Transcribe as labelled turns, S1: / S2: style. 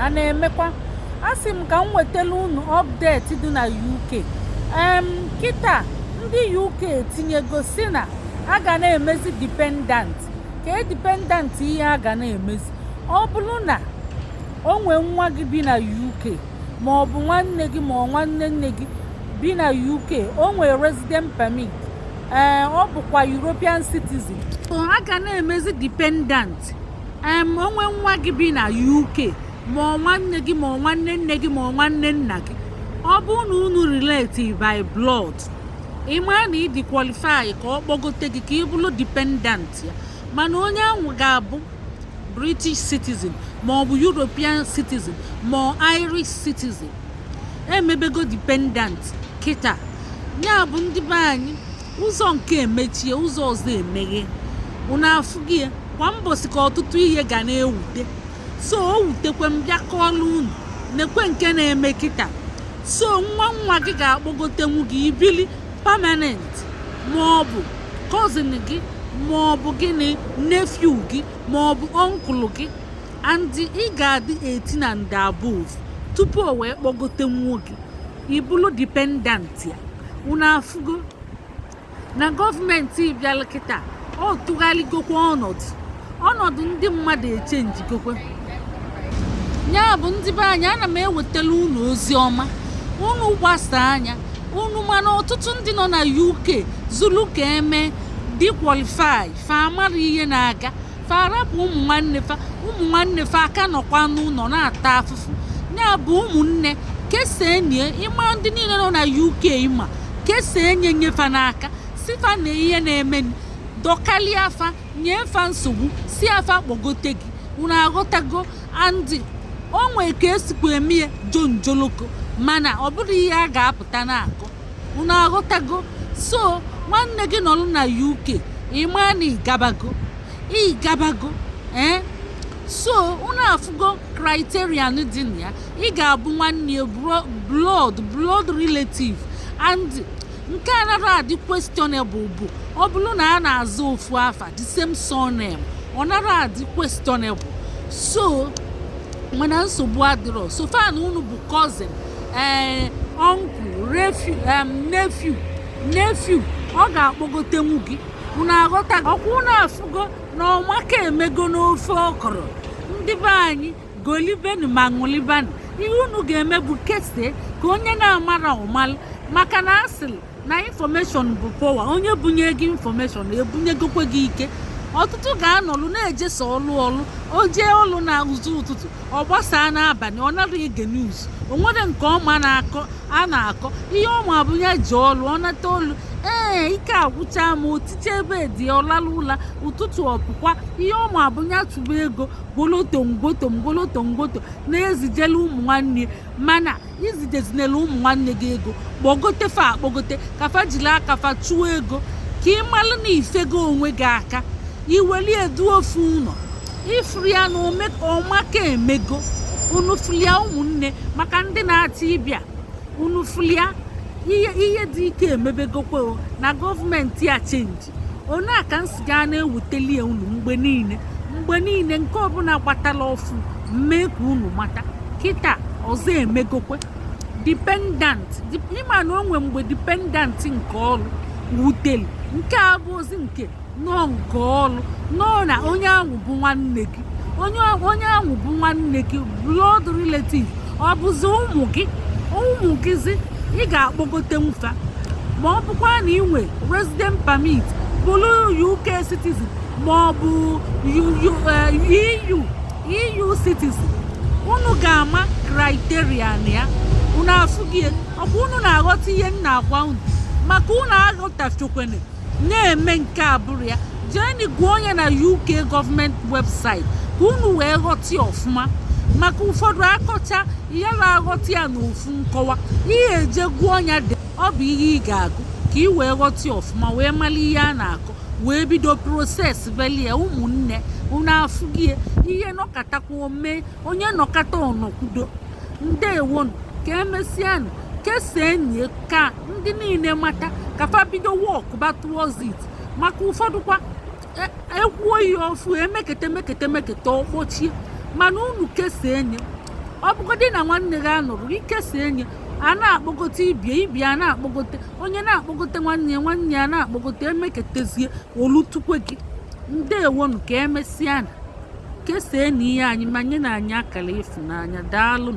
S1: a na-emekwa. Asị m ka m wetara unu update dị na UK. Kịta ndị UK etinyego si na a ga na-emezi dependent. Ka dependent ihe a ga na-emezi, ọ bụrụ na o nwee nwa gị bi na UK ma ọ bụ nwanne gị ma ọ nwanne nne gị bi na UK, o nwee resident permit, ọ bụkwa European citizen, a ga na-emezi dependent. O nwee nwa gị bi na UK ma ọ nwanne gị ma ọ nwanne nne gị ma ọ nwanne nna gị, ọ bụ na unu relate by blood, ịma na ị dị qualify ka ọ kpọgote gị ka ị bụrụ dependent ya. Mana onye ahụ ga-abụ British citizen ma ọ bụ European citizen ma ọ Irish citizen, emebego dependent kịta. Ya bụ ndị be anyị, ụzọ nke emechie, ụzọ ọzọ emeghe. Unu afụ gị kwa mbọsị ka ọtụtụ ihe ga na-ewute. So o wutekwe m bịa kọọlụ unu nekwe nke na-eme kịta. So nwa gị ga-akpọgotenwu gị ibili permanent, ma ọ bụ cousin gị ma ọ bụ gịnị nephew gị ma ọ bụ uncle gị, and ị ga-adị 18 and above tupu o wee kpọgotenwu gị ibulu dependent ya. Unu afụgo na gọọmenti bịala kịta, ọ tụgharịgokwa ọnọdụ ndị mmadụ echenjigokwe. Ya bụ ndị be anyị, ana m ewetara unu ozi ọma, unu gbasa anya unu. Mana ọtụtụ ndị nọ na UK zulu ka eme dị qualify fa amara ihe na-aga, fa arapụ ụmụ nwanne fa aka nọkwa n'ụlọ na-ata afụfụ. Ya bụ ụmụnne kesee nye ịma ndị niile nọ na UK, ịma kesee nyefa n'aka, sifa na ihe na-eme dọkali afa, nye fa nsogbu, si afa kpọgote gị. Unu aghọtago? Andị o nwee ka esikwa eme jonjoloko, mana ọ bụrụ ihe a ga-apụta na-akọ. Unu aghọtago? So nwanne gị nọrụ na UK, ịma na ịgabago so unu afụgo criterion dị na ya. Ị ga-abụ nwanne blood relative, and nke a nara adị questionable bụ ọ bụrụ na a na-azụ ofu afa the same surname, ọ nara adị questionable. So mana nsogbu adịrọ. So far na unu bụ cousin, uncle, nephew, ọ ga-akpọgotenwu gị. Unu aghọta? Ọkwa unu afụgo na ọmaka emego n'ofe ọkọrọ. Ndị be anyị golibenu ma ṅụlibanu. Ihe unu ga-eme bụ kesee ka onye na-amara ọmalụ, maka na asịrị na information bụ power. Onye bunye gị information ebunyegokwe gị ike. Ọtụtụ ga-anọlụ na-ejesa ọlụ o jee ọlụ na ụzụ ụtụtụ, ọ gbasaa n'abalị, ọ nara ege news, o nwere nke ọma a na-akọ ihe ọma abụnya ji ọlụ, ọ nata olu ike agwụcha ma otite ebe dị ọlalụ ụla ụtụtụ ọpụkwa ihe ọma abụnya tụba ego gwolotongwoto na-ezijela ụmụ nwanne. Mana izijezinela ụmụ nwanne gị ego kpọgote fa akpọgote kafa jiri aka fa chụọ ego, ka ị malụ na ifego onwe gị aka iweli edu ofu ụlọ ifria na ọmaka emego. Unu fulia ụmụnne, maka ndị na-ata ịbịa, unu fulia ihe dị ike emebegokwe na gọọmenti a chenji. Onye aka nsi ga na-eweteli unu mgbe niile nke ọbụla gbatala ọfụ, mee ka unu mata kịta ọzọ emegokwe dependent. Ịma na onwe mgbe dependent nke ọrụ wuteli, nke a bụ ozi nke nọ nke ọrụ nọ na onye ahụ bụ nwanne gị, onye ahụ bụ nwanne gị blood relative, ọ bụzi ụmụ gịzi, ị ga-akpọgote nfa. Ma ọ bụkwa na inwe resident permit bụrụ UK citizen ma ọ bụ EU citizen, unu ga-ama criterion ya. Unu afụghị ọ bụ unu na-aghọta ihe m na-agwa unu, maka unu aghọtachokwene na-eme nke abụrụ ya. Jeni gụọ onye na UK gọọmenti webụsaịtị ka unu wee ghọta ọfụma, maka ụfọdụ akọcha ihe na-aghọta ya n'ofu nkọwa. Ihe eje gụọ ọnya dị, ọ bụ ihe ị ga-agụ ka ị wee ghọta ọfụma, wee mara ihe a na-akọ, wee bido proses belie. Ụmụnne unu afụghị ihe nọkatakwa mee, onye nọkata ọnọkwudo. Ndewonu, ka emesianụ kesee nye ka ndị niile mata ka fa bido wọk towards it. Maka ụfọdụ kwa ekwuo ihe ofu emekete ọkpọchie, mana unu kesee nye ọ bụgodị na nwanne gị anụrụ ike si enye a na-akpọgote ibie a na-akpọgote onye na-akpọgote nwanne ya na-akpọgote emeketezie olutukwe gị. Ndewonu ka emesịa na kesee na ihe anyị ma nye na anyị akara ịfụnanya. Daalụ.